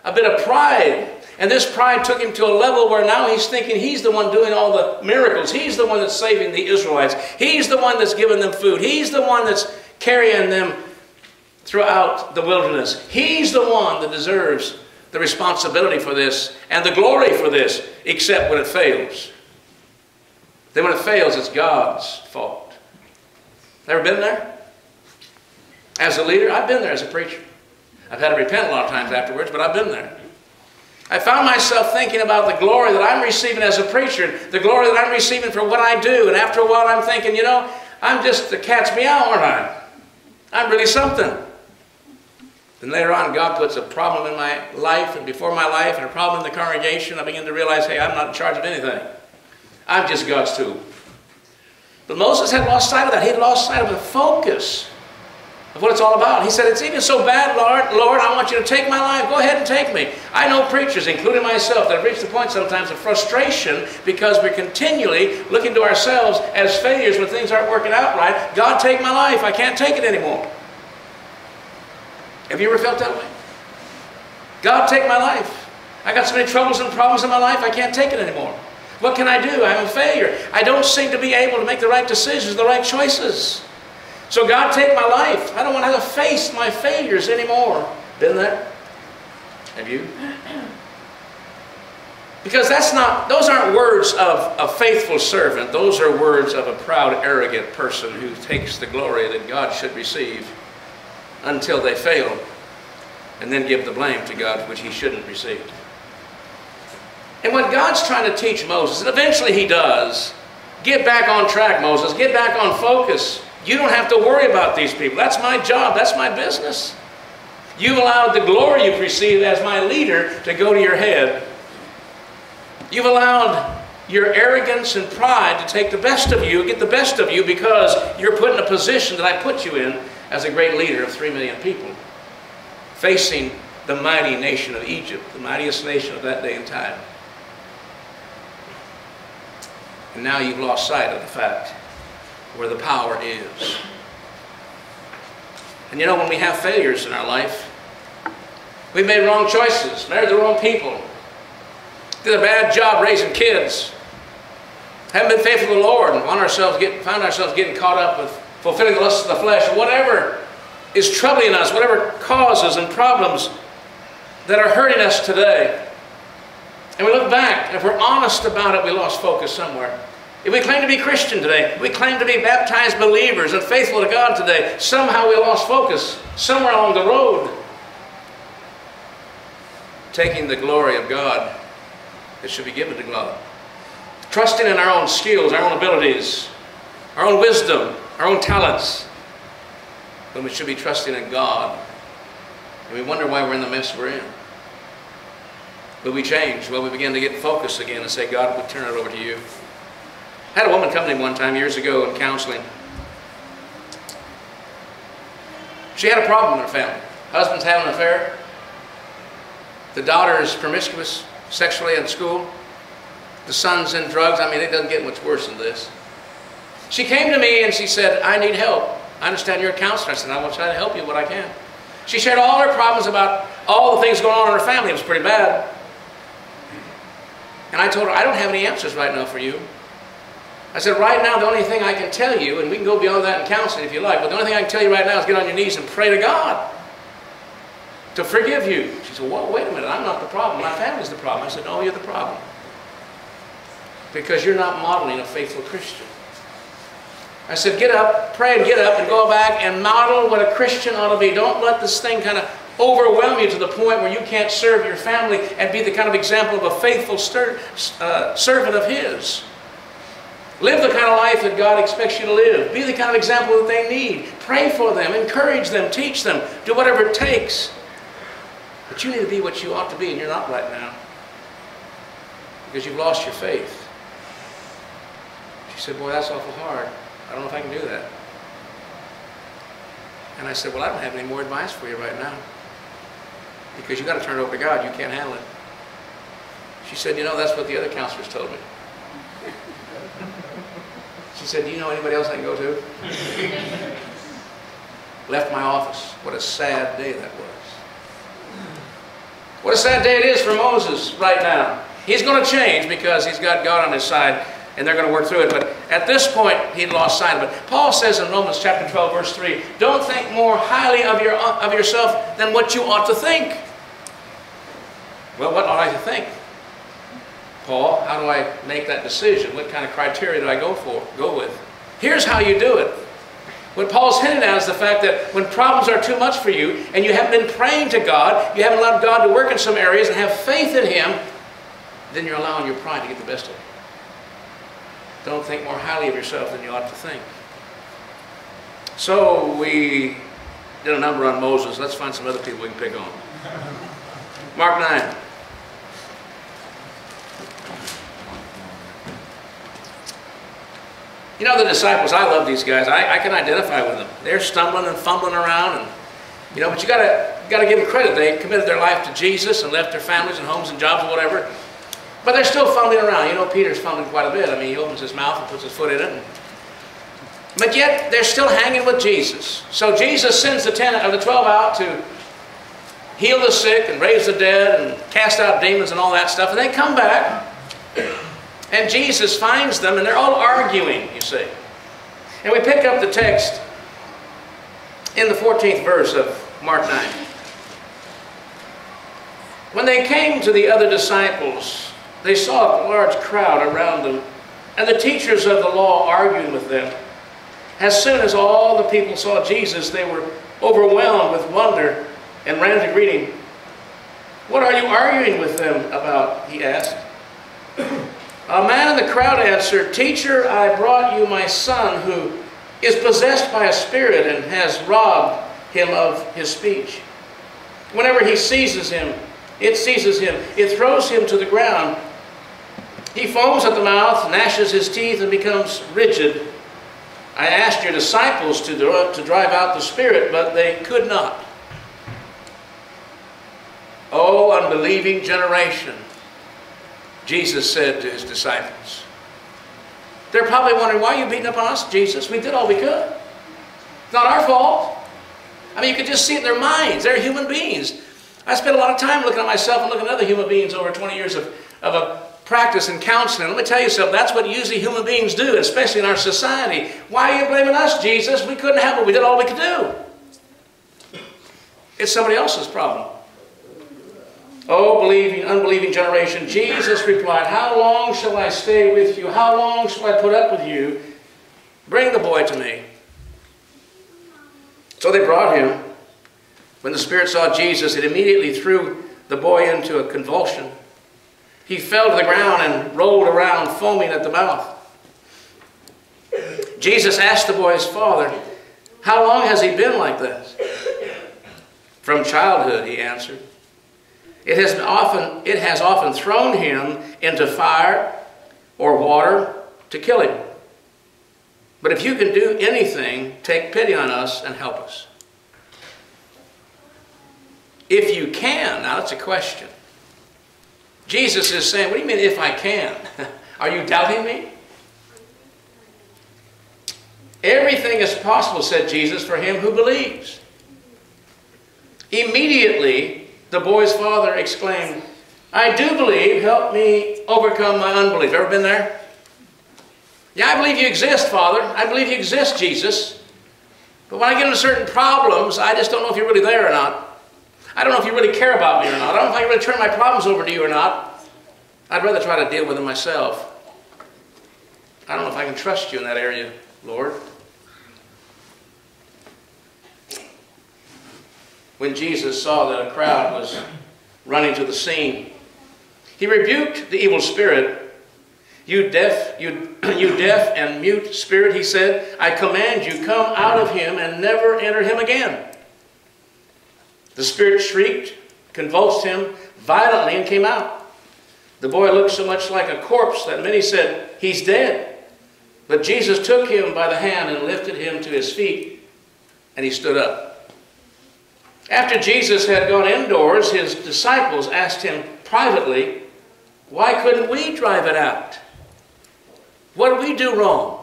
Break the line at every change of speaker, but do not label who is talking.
a bit of pride. And this pride took him to a level where now he's thinking he's the one doing all the miracles. He's the one that's saving the Israelites. He's the one that's giving them food. He's the one that's carrying them throughout the wilderness. He's the one that deserves the responsibility for this and the glory for this, except when it fails. Then when it fails, it's God's fault. Ever been there? As a leader, I've been there as a preacher. I've had to repent a lot of times afterwards, but I've been there. I found myself thinking about the glory that I'm receiving as a preacher, the glory that I'm receiving for what I do, and after a while I'm thinking, you know, I'm just the cat's meow, aren't I? I'm really something. Then later on, God puts a problem in my life and before my life and a problem in the congregation. I begin to realize, hey, I'm not in charge of anything. I'm just God's tool. But Moses had lost sight of that. He had lost sight of the focus of what it's all about. He said, it's even so bad, Lord, I want you to take my life. Go ahead and take me. I know preachers, including myself, that have reached the point sometimes of frustration because we're continually looking to ourselves as failures when things aren't working out right. God, take my life. I can't take it anymore. Have you ever felt that way? God, take my life. I got so many troubles and problems in my life, I can't take it anymore. What can I do? I'm a failure. I don't seem to be able to make the right decisions, the right choices. So God, take my life. I don't want to have to face my failures anymore. Been there? Have you? Because those aren't words of a faithful servant. Those are words of a proud, arrogant person who takes the glory that God should receive until they fail and then give the blame to God which he shouldn't receive. And what God's trying to teach Moses, and eventually he does, get back on track, Moses, get back on focus. You don't have to worry about these people. That's my job. That's my business. You've allowed the glory you've received as my leader to go to your head. You've allowed your arrogance and pride to take the best of you, get the best of you because you're put in a position that I put you in as a great leader of 3 million people, facing the mighty nation of Egypt, the mightiest nation of that day and time. And now you've lost sight of the fact where the power is. And you know, when we have failures in our life, we've made wrong choices, married the wrong people, did a bad job raising kids, haven't been faithful to the Lord, and found ourselves getting caught up with fulfilling the lusts of the flesh, or whatever is troubling us, whatever causes and problems that are hurting us today. And we look back, and if we're honest about it, we lost focus somewhere. If we claim to be Christian today, if we claim to be baptized believers and faithful to God today, somehow we lost focus somewhere along the road, taking the glory of God that should be given to God. Trusting in our own skills, our own abilities, our own wisdom, our own talents, when we should be trusting in God. And we wonder why we're in the mess we're in. But we change. Well, we begin to get focused again and say, God, we'll turn it over to you. I had a woman come to me one time years ago in counseling. She had a problem in her family. Husband's having an affair. The daughter is promiscuous sexually in school. The son's in drugs. I mean, it doesn't get much worse than this. She came to me and she said, I need help. I understand you're a counselor. I said, I will try to help you what I can. She shared all her problems about all the things going on in her family. It was pretty bad. And I told her, I don't have any answers right now for you. I said, right now, the only thing I can tell you, and we can go beyond that in counseling if you like, but the only thing I can tell you right now is get on your knees and pray to God to forgive you. She said, well, wait a minute, I'm not the problem. My family's the problem. I said, no, you're the problem. Because you're not modeling a faithful Christian. I said, get up, pray and get up and go back and model what a Christian ought to be. Don't let this thing kind of overwhelm you to the point where you can't serve your family and be the kind of example of a faithful servant of His. Live the kind of life that God expects you to live. Be the kind of example that they need. Pray for them, encourage them, teach them, do whatever it takes. But you need to be what you ought to be, and you're not right now. Because you've lost your faith. She said, boy, that's awful hard. I don't know if I can do that. And I said, well, I don't have any more advice for you right now. Because you've got to turn it over to God. You can't handle it. She said, you know, that's what the other counselors told me. She said, do you know anybody else I can go to? Left my office. What a sad day that was. What a sad day it is for Moses right now. He's going to change because he's got God on his side, and they're going to work through it. But at this point, he'd lost sight of it. Paul says in Romans chapter 12, verse 3, don't think more highly of yourself than what you ought to think. Well, what ought I to think? Paul, how do I make that decision? What kind of criteria do I go with? Here's how you do it. What Paul's hinted at is the fact that when problems are too much for you and you haven't been praying to God, you haven't allowed God to work in some areas and have faith in Him, then you're allowing your pride to get the best of you. Don't think more highly of yourself than you ought to think. So we did a number on Moses. Let's find some other people we can pick on. Mark 9. You know, the disciples, I love these guys. I can identify with them. They're stumbling and fumbling around, and but you gotta give them credit. They committed their life to Jesus and left their families and homes and jobs and whatever. But they're still fumbling around. Peter's fumbling quite a bit. I mean, he opens his mouth and puts his foot in it. But yet, they're still hanging with Jesus. So Jesus sends the 12 out to heal the sick and raise the dead and cast out demons and all that stuff. And they come back. And Jesus finds them, and they're all arguing, you see. And we pick up the text in the 14th verse of Mark 9. When they came to the other disciples, they saw a large crowd around them, and the teachers of the law arguing with them. As soon as all the people saw Jesus, they were overwhelmed with wonder and ran to greet him. What are you arguing with them about? He asked. A man in the crowd answered, Teacher, I brought you my son who is possessed by a spirit and has robbed him of his speech. Whenever he seizes him, it throws him to the ground. He foams at the mouth, gnashes his teeth, and becomes rigid. I asked your disciples to drive out the spirit, but they could not. O unbelieving generation, Jesus said to his disciples. They're probably wondering, why are you beating up on us, Jesus? We did all we could. It's not our fault. I mean, you could just see it in their minds. They're human beings. I spent a lot of time looking at myself and looking at other human beings over 20 years of a practice in counseling. Let me tell you something. That's what usually human beings do, especially in our society. Why are you blaming us, Jesus? We couldn't help it. We did all we could do. It's somebody else's problem. Oh, unbelieving generation, Jesus replied, How long shall I stay with you? How long shall I put up with you? Bring the boy to me. So they brought him. When the spirit saw Jesus, it immediately threw the boy into a convulsion. He fell to the ground and rolled around, foaming at the mouth. Jesus asked the boy's father, How long has he been like this? From childhood, he answered. It has often thrown him into fire or water to kill him. But if you can do anything, take pity on us and help us. If you can, now that's a question. Jesus is saying, what do you mean if I can? Are you doubting me? Everything is possible, said Jesus, for him who believes. Immediately, the boy's father exclaimed, I do believe, help me overcome my unbelief. Ever been there? Yeah, I believe you exist, Father. I believe you exist, Jesus. But when I get into certain problems, I just don't know if you're really there or not. I don't know if you really care about me or not. I don't know if I can really turn my problems over to you or not. I'd rather try to deal with them myself. I don't know if I can trust you in that area, Lord. When Jesus saw that a crowd was running to the scene, he rebuked the evil spirit. You deaf and mute spirit, he said, I command you, come out of him and never enter him again. The spirit shrieked, convulsed him violently, and came out. The boy looked so much like a corpse that many said, He's dead. But Jesus took him by the hand and lifted him to his feet, and he stood up. After Jesus had gone indoors, his disciples asked him privately, Why couldn't we drive it out? What did we do wrong?